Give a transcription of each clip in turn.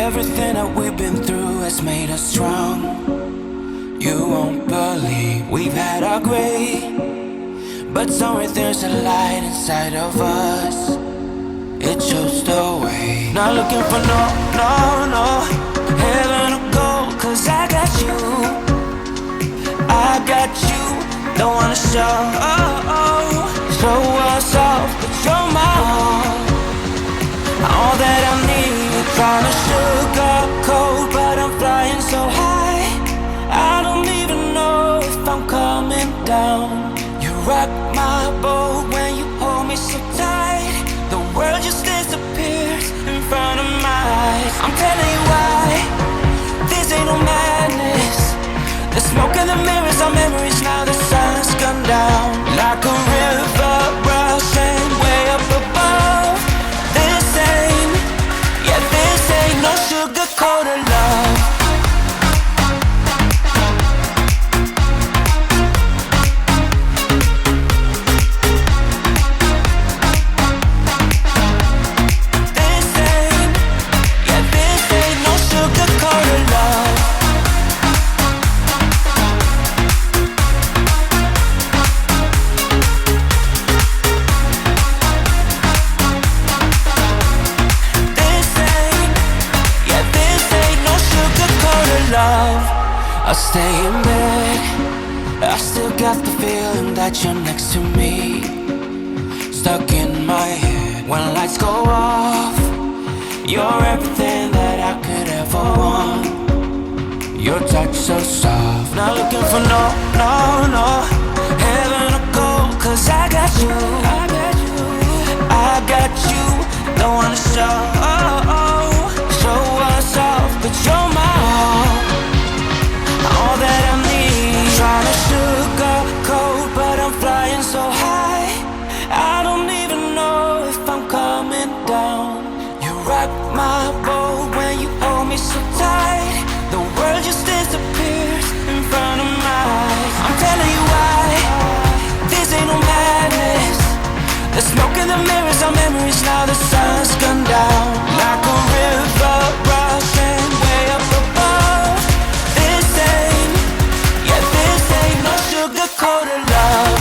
Everything that we've been through has made us strong. You won't believe we've had our gray, but somewhere there's a light inside of us. It shows the way. Not looking for no heaven or gold, 'cause I got you. I got you. Don't wanna show us off, but you're my all that I need. Trying to sugarcoat, but I'm flying so high. I don't even know if I'm coming down. You rock my boat when you hold me so tight. The world just disappears in front of my eyes. I'm telling you why, this ain't no madness. The smoke and the mirrors are memories. Now the sun's gone down like a river rushing way up above. This ain't no sugar-coated love. This ain't no sugar-coated love. Love, I stay in bed. I still got the feeling that you're next to me, stuck in my head. When lights go off, you're everything that I could ever want. Your touch so soft. Not looking for no heaven or gold, 'cause I got you. I got you. Don't wanna show us off, but you're my all that I need. Trying to sugarcoat, but I'm flying so high. I don't even know if I'm coming down. You rock my boat when you hold me so tight. The world just disappears in front of my eyes. I'm telling you why, this ain't no madness. The smoke and the mirrors are memories. Now the sun's gone down like a river rushing way up above. This ain't no sugar-coated love.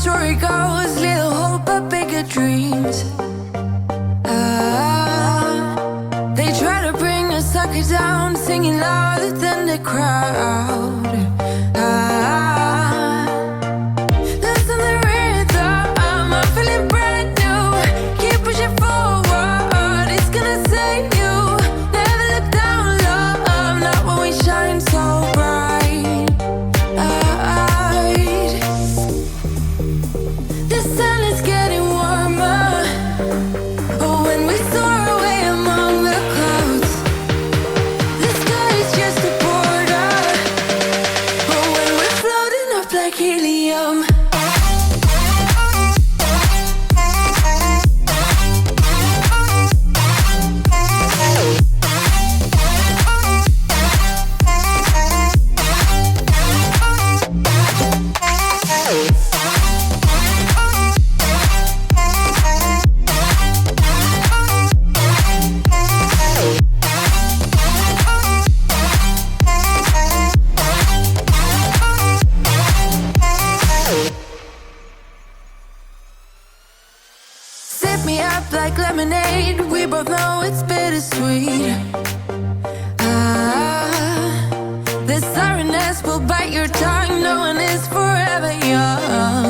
story goes, little hope but bigger dreams. They try to bring a sucker down, singing louder than the crowd. Listen the rhythm, I'm feeling brand new. Keep pushing forward, it's gonna save you. Never look down, love, not when we shine so bright. need. We both know it's bittersweet. The siren will bite your tongue, knowing it's forever young.